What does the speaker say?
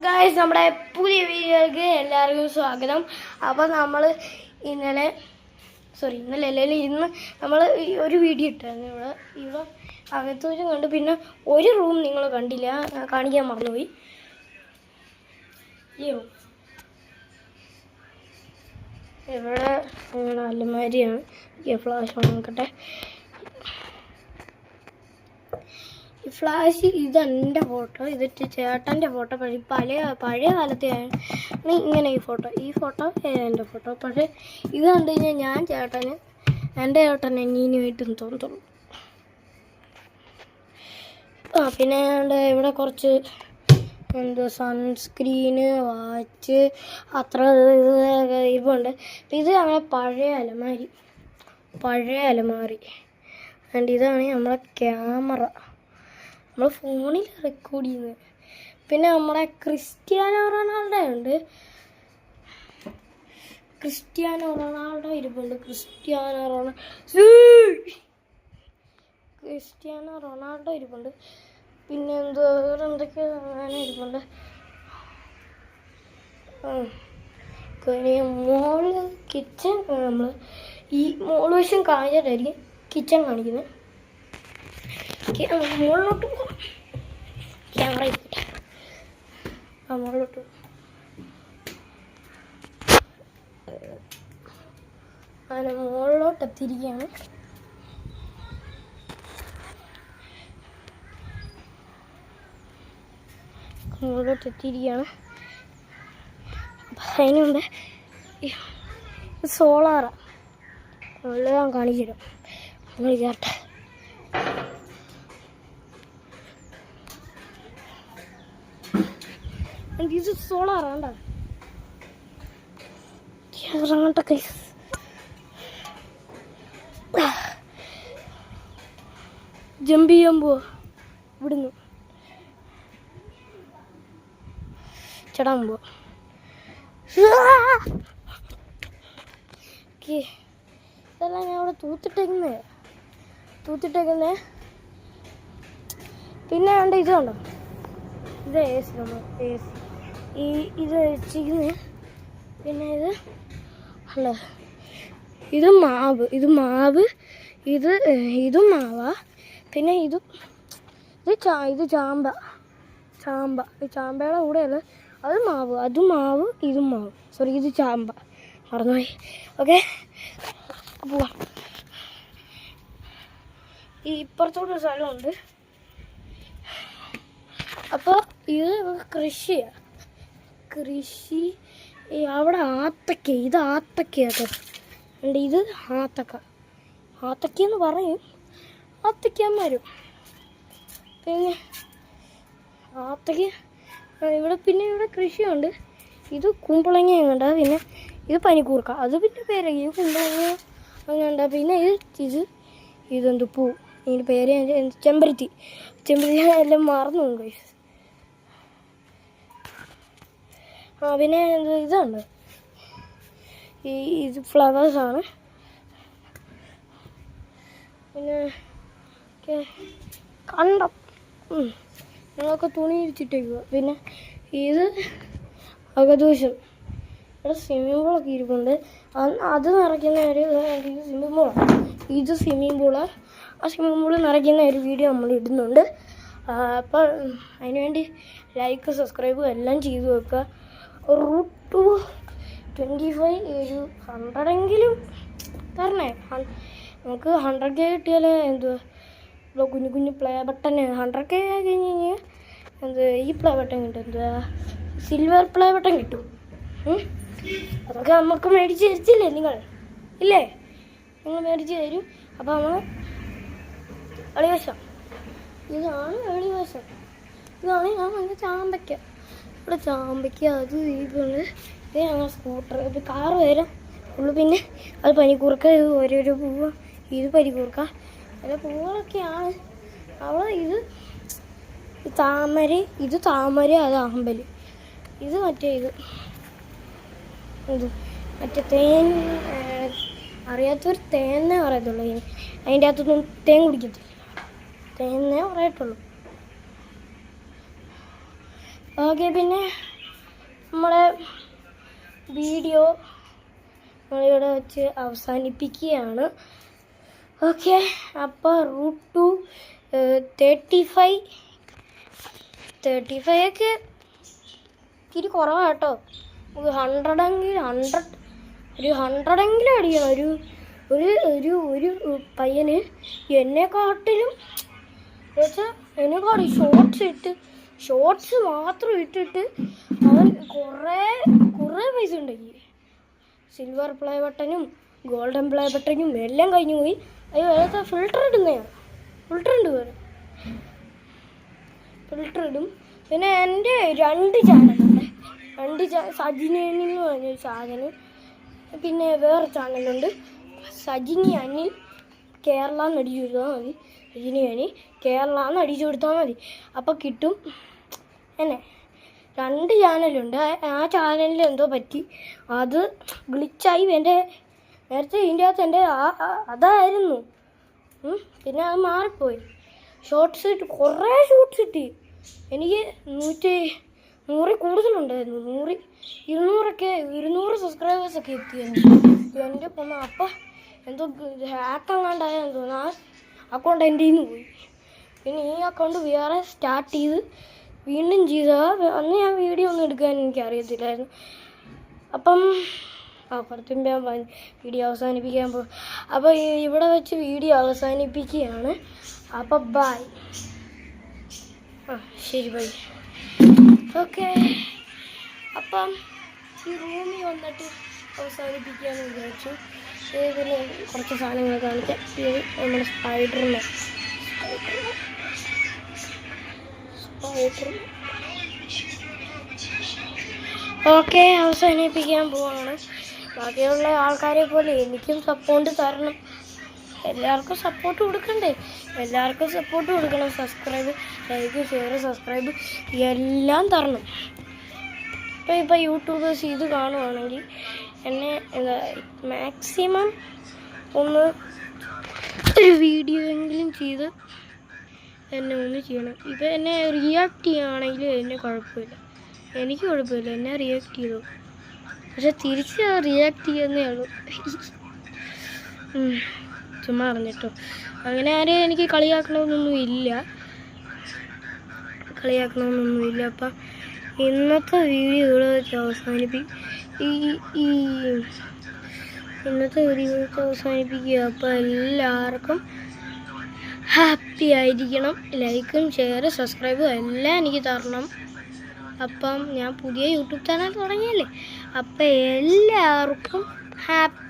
Guys, നമ്മുടെ പുതിയ വീഡിയോയ്ക്ക് എല്ലാവർക്കും സ്വാഗതം. അപ്പോൾ നമ്മൾ ഇന്ന് നമ്മൾ ഒരു വീഡിയോ ഇട്ടായിരുന്നു. ഇവിടെ അകത്തോരും കണ്ടു, പിന്നെ ഒരു റൂം നിങ്ങൾ കണ്ടില്ല, കാണിക്കാൻ മറന്നുപോയി. ഇവിടെ അലമാരിയാണ്. ഫ്ലാഷ് ഓൺ നോക്കട്ടെ. ഈ ഫ്ലാഷ് ഇതെൻ്റെ ഫോട്ടോ, ഇത് ചേട്ടൻ്റെ ഫോട്ടോ. പഴയ കാലത്തെ ഇങ്ങനെ ഈ ഫോട്ടോ എൻ്റെ ഫോട്ടോ. പക്ഷേ ഇത് കണ്ടു കഴിഞ്ഞാൽ ഞാൻ എൻ്റെ ചേട്ടൻ അനിയനുമായിട്ടും തോന്നത്തുള്ളൂ. പിന്നെ ഇവിടെ കുറച്ച് സൺസ്ക്രീന്, വാച്ച്, അത്ര ഇതുണ്ട്. ഇത് അങ്ങനെ പഴയ അലമാരി. ആൻഡ് ഇതാണ് നമ്മളെ ക്യാമറ, നമ്മൾ ഫോണിൽ റെക്കോർഡ് ചെയ്യുന്നത്. പിന്നെ നമ്മുടെ ക്രിസ്ത്യാനോ റൊണാൾഡോ ഉണ്ട്. ക്രിസ്ത്യാനോ റൊണാൾഡോ ഇരിപ്പുണ്ട്. പിന്നെ എന്തൊക്കെ ഇരിപ്പുണ്ട്. മോള് കിച്ചൺ, നമ്മൾ ഈ മോള് വശം കാണിച്ചിട്ടായിരിക്കും കിച്ചൺ കാണിക്കുന്നത്. മുകളിലോട്ട് പോകാം, ക്യാമറ മുകളിലോട്ട് അങ്ങനെ മുകളിലോട്ട് എത്തിയിരിക്കുകയാണ്. അതിന് മുമ്പ് സോളാറാണ് ഞാൻ കാണിച്ചു തരാം. നമ്മൾ കേട്ടെ. ഇത് സോളാറാണ്ട ഇറങ്ങട്ടെ. ജമ്പ് ചെയ്യാൻ പോവാ ഇവിടുന്ന്, ചടാൻ പോവാ. ഇതെല്ലാം ഞാൻ അവിടെ തൂത്തിട്ടേക്കുന്നേ. പിന്നെ വേണ്ട ഇത് കണ്ടോ, ഇത് ഇത് വെച്ചിരിക്കുന്നത്. പിന്നെ ഇതും മാവാ. പിന്നെ ഇത് ചാമ്പ. ഈ ചാമ്പയുടെ കൂടെയല്ല, അത് മാവ്, ഇതും മാവ്. സോറി, ഇത് ചാമ്പ, മറന്നുപോയി. ഓക്കെ, പോവാം. ഈ ഇപ്പുറത്തോട്ടൊരു സ്ഥലമുണ്ട്. അപ്പോൾ ഇത് കൃഷി. അവിടെ ഇത് ആത്തക്കയാട്ടോ. ഇത് ആത്തക്കയെന്ന് പറയും, ആത്തക്കന്മാരും. പിന്നെ ഇവിടെ കൃഷിയുണ്ട്. ഇത് കുമ്പളങ്ങ കണ്ട. പിന്നെ ഇത് പനിക്കൂർക്ക, അത് പിന്നെ പേരങ്ങ. കുമ്പളങ്ങ അങ്ങനെ. പിന്നെ ഇതെന്ത് പൂ, ഇതിൻ്റെ പേര് ചെമ്പരത്തി എല്ലാം മറന്നു പോകും. പിന്നെ ഇതുണ്ട്, ഇത് ഫ്ലവേഴ്സാണ്. പിന്നെ കണ്ടം ഞങ്ങളൊക്കെ തുണി വിരിച്ചിട്ടേക്കുക. പിന്നെ ഇത് അകദോഷം. ഇവിടെ സ്വിമ്മിംഗ് പൂളൊക്കെ ഇരിപ്പുണ്ട്. അത് നിറയ്ക്കുന്ന ഇത് സ്വിമ്മിംഗ് പൂള്. ആ സ്വിമ്മിംഗ് പൂള് നിറയ്ക്കുന്ന ഒരു വീഡിയോ നമ്മൾ ഇടുന്നുണ്ട്. അപ്പോൾ അതിനുവേണ്ടി ലൈക്ക്, സബ്സ്ക്രൈബ് എല്ലാം ചെയ്തു വെക്കുക. റൂട്ട് 25 ഒരു 100 തരണേ. നമുക്ക് 100K കിട്ടിയാൽ കുഞ്ഞു പ്ലേ ബട്ടൺ 100K ആയി കഴിഞ്ഞ് കഴിഞ്ഞാൽ ഈ പ്ലേ ബട്ടൺ കിട്ടും, സിൽവർ പ്ലേ ബട്ടൺ കിട്ടും. അതൊക്കെ നമുക്ക് മേടിച്ച് തരത്തില്ലേ നിങ്ങൾ മേടിച്ച് തരും. അപ്പോൾ നമ്മൾ വെളിവശം, ഇതാണ് വെളിവശം. ഇതാണ് ഞാൻ പറഞ്ഞ ചാമ്പയ്ക്ക. ഇവിടെ ചാമ്പയ്ക്ക, അത് ഇതുണ്ട്. ഇത് ഞങ്ങൾ സ്കൂട്ടർ, ഇത് കാറ് വരാം ഉള്ളു. പിന്നെ അത് പനിക്കൂർക്ക, ഇത് ഓരോരോ പൂവ്. ഇത് പനിക്കൂർക്ക, അത് പൂവുകളൊക്കെയാണ്. അവിടെ ഇത് താമര, അത് ആമ്പൽ. ഇത് മറ്റേ തേൻ. അറിയാത്തൊരു തേന്നേ പറയത്തുള്ളൂ. അതിൻ്റെ അകത്തൊന്നും തേൻ കുടിക്കത്തില്ല, തേന്നേ പറയത്തുള്ളൂ. ഓക്കെ, പിന്നെ നമ്മളെ വീഡിയോ നമ്മളിവിടെ വെച്ച് അവസാനിപ്പിക്കുകയാണ്. ഓക്കെ, അപ്പോൾ റൂട്ട് ടു 35 ഒക്കെ ഇത്തിരി കുറവാണ് കേട്ടോ. 100 എങ്കിലും അടിക്കണം. ഒരു പയ്യന് എന്നെക്കാട്ടിലും ഷോർട്സ് മാത്രം ഇട്ടിട്ട് അവൻ കുറേ പൈസ ഉണ്ടാക്കി. സിൽവർ പ്ലേ ബട്ടനും ഗോൾഡൻ പ്ലേ ബട്ടനും എല്ലാം കഴിഞ്ഞു പോയി. അയ്യോ, അതിനകത്ത് ഫിൽറ്റർ ഇടും. പിന്നെ എൻ്റെ 2 ചാനലുണ്ട്. സജിനി അനിൽ എന്ന് പറഞ്ഞൊരു ചാനൽ, പിന്നെ വേറെ ചാനലുണ്ട് സജിനി അനിൽ കേരള എന്ന് അടിച്ചു കൊടുത്താൽ മതി. സജിനി അനിൽ കേരള എന്ന് അടിച്ചു കൊടുത്താൽ മതി, അപ്പോൾ കിട്ടും. എന്നെ 2 ചാനലുണ്ട്. ആ ചാനലിൽ എന്തോ പറ്റി, അത് ഗ്ലിച്ചായി. എൻ്റെ നേരത്തെ ഇതിൻ്റെ അകത്ത് എൻ്റെ അതായിരുന്നു. പിന്നെ അത് മാറിപ്പോയി. കുറേ ഷോർട്സ് കിട്ടി എനിക്ക്. 100 കൂടുതലുണ്ടായിരുന്നു. 200 സബ്സ്ക്രൈബേഴ്സൊക്കെ എത്തി എൻ്റെ പൊന്ന. അപ്പം എന്തോ ഹാക്കങ്ങാണ്ടായെന്ന് തോന്നുന്നു. ആ അക്കൗണ്ട് എൻ്റെ നിന്ന് പോയി. പിന്നെ ഈ അക്കൗണ്ട് വേറെ സ്റ്റാർട്ട് ചെയ്ത് വീണ്ടും ചെയ്താൽ അന്ന് ഞാൻ വീഡിയോ ഒന്നും എടുക്കാൻ എനിക്കറിയത്തില്ലായിരുന്നു. അപ്പം പുറത്തും വീഡിയോ അവസാനിപ്പിക്കാൻ പോകും. അപ്പോൾ ഇവിടെ വെച്ച് വീഡിയോ അവസാനിപ്പിക്കുകയാണ്. അപ്പോൾ ബൈ. ശരി, ബൈ. ഓക്കെ, അപ്പം ഈ റൂമിൽ വന്നിട്ട് അവസാനിപ്പിക്കാമെന്ന് വിചാരിച്ചു. പിന്നെ കുറച്ച് സാധനങ്ങൾ കാണിക്കാം. നമ്മുടെ സ്പൈഡർമാൻ ഓക്കെ, അവസാനിപ്പിക്കാൻ പോവാണ്. ബാക്കിയുള്ള ആൾക്കാരെ പോലെ എനിക്കും സപ്പോർട്ട് തരണം. എല്ലാവർക്കും സപ്പോർട്ട് കൊടുക്കണം. സബ്സ്ക്രൈബ്, ലൈക്ക്, ഷെയർ, സബ്സ്ക്രൈബ് എല്ലാം തരണം. ഇപ്പോൾ യൂട്യൂബേഴ്സ് ഇത് കാണുവാണെങ്കിൽ എന്നെ മാക്സിമം ഒരു വീഡിയോ എങ്കിലും ചെയ്ത് എന്നെ ഒന്ന് ചെയ്യണം. ഇപ്പം എന്നെ റിയാക്ട് ചെയ്യുകയാണെങ്കിൽ എനിക്ക് കുഴപ്പമില്ല. എന്നെ റിയാക്ട് ചെയ്തു, പക്ഷെ തിരിച്ച് റിയാക്ട് ചെയ്യുന്നേ ഉള്ളൂ. ചുമ്മാ പറഞ്ഞിട്ടോ. അങ്ങനെ ആരെയും എനിക്ക് കളിയാക്കണമെന്നൊന്നും ഇല്ല. അപ്പം ഇന്നത്തെ വീഡിയോ ഇവിടെ വെച്ച് അവസാനിപ്പിക്കുക. അപ്പോൾ എല്ലാവർക്കും ഹാപ്പി ആയിരിക്കണം. ലൈക്കും ഷെയർ സബ്സ്ക്രൈബും എല്ലാം എനിക്ക് തരണം. അപ്പം ഞാൻ പുതിയ യൂട്യൂബ് ചാനൽ തുടങ്ങിയല്ലേ. അപ്പം എല്ലാവർക്കും ഹാപ്പി